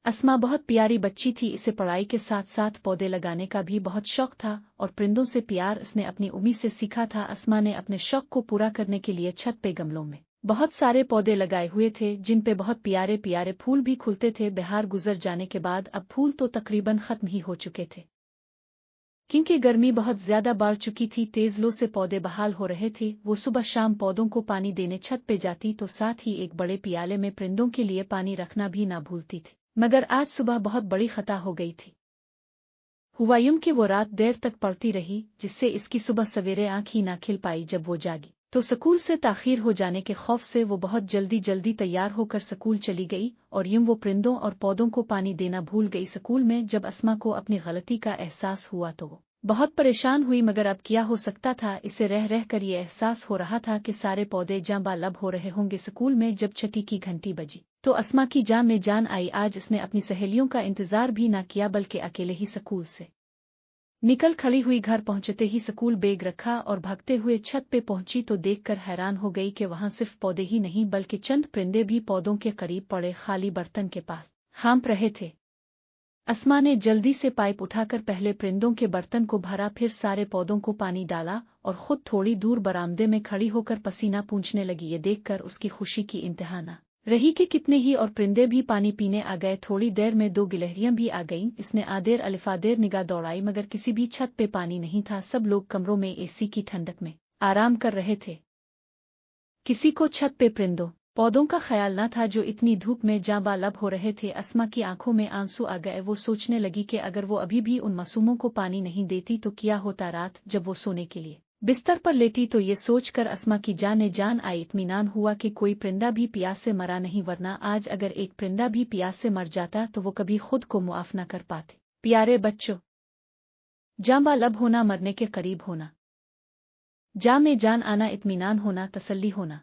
اسما بہت پیاری بچی تھی، اسے پڑھائی کے ساتھ ساتھ پودے لگانے کا بھی بہت شوق تھا اور پرندوں سے پیار اس نے اپنی امی سے سیکھا تھا۔ اسما نے اپنے شوق کو پورا کرنے کے لیے چھت پہ گملوں میں بہت سارے پودے لگائے ہوئے تھے جن پہ بہت پیارے پیارے پھول بھی کھلتے تھے۔ بہار گزر جانے کے بعد اب پھول تو تقریباً ختم ہی ہو چکے تھے کیونکہ گرمی بہت زیادہ بڑھ چکی تھی، تیز لو سے پودے بحال ہو رہے تھے۔ وہ صبح شام پودوں کو پانی دینے چھت پہ جاتی تو ساتھ ہی ایک بڑے پیالے میں پرندوں کے لیے پانی رکھنا بھی نہ بھولتی تھی، مگر آج صبح بہت بڑی خطا ہو گئی تھی۔ ہوا یوں کہ وہ رات دیر تک پڑتی رہی جس سے اس کی صبح سویرے آنکھ ہی نہ کھل پائی۔ جب وہ جاگی تو سکول سے تاخیر ہو جانے کے خوف سے وہ بہت جلدی تیار ہو کر سکول چلی گئی اور یوں وہ پرندوں اور پودوں کو پانی دینا بھول گئی۔ سکول میں جب اسما کو اپنی غلطی کا احساس ہوا تو وہ بہت پریشان ہوئی، مگر اب کیا ہو سکتا تھا؟ اسے رہ کر یہ احساس ہو رہا تھا کہ سارے پودے جاں بالب ہو رہے ہوں گے۔ سکول میں جب چھٹی کی گھنٹی بجی تو اسما کی جان میں جان آئی۔ آج اس نے اپنی سہیلیوں کا انتظار بھی نہ کیا بلکہ اکیلے ہی سکول سے نکل کھڑی ہوئی گھر پہنچتے ہی سکول بیگ رکھا اور بھاگتے ہوئے چھت پہ پہنچی تو دیکھ کر حیران ہو گئی کہ وہاں صرف پودے ہی نہیں بلکہ چند پرندے بھی پودوں کے قریب پڑے خالی برتن کے پاس ہانپ رہے تھے۔ اسما نے جلدی سے پائپ اٹھا کر پہلے پرندوں کے برتن کو بھرا، پھر سارے پودوں کو پانی ڈالا اور خود تھوڑی دور برآمدے میں کھڑی ہو کر پسینہ پونچھنے لگی۔ یہ دیکھ کر اس کی خوشی کی انتہا نہ رہی کہ کتنے ہی اور پرندے بھی پانی پینے آ گئے۔ تھوڑی دیر میں 2 گلہریاں بھی آ گئیں۔ اس نے آدیر الفادیر نگاہ دوڑائی مگر کسی بھی چھت پہ پانی نہیں تھا، سب لوگ کمروں میں اے سی کی ٹھنڈک میں آرام کر رہے تھے۔ کسی کو چھت پہ پرندوں پودوں کا خیال نہ تھا جو اتنی دھوپ میں جاں بالب ہو رہے تھے۔ اسما کی آنکھوں میں آنسو آ گئے، وہ سوچنے لگی کہ اگر وہ ابھی بھی ان معصوموں کو پانی نہیں دیتی تو کیا ہوتا۔ رات جب وہ سونے کے لیے بستر پر لیٹی تو یہ سوچ کر اسما کی جان آئی، اطمینان ہوا کہ کوئی پرندہ بھی پیاس سے مرا نہیں، ورنہ آج اگر ایک پرندہ بھی پیاس سے مر جاتا تو وہ کبھی خود کو معاف نہ کر پاتی۔ پیارے بچوں، جاں بالب ہونا، مرنے کے قریب ہونا، جاں میں جان آنا، اطمینان ہونا، تسلی ہونا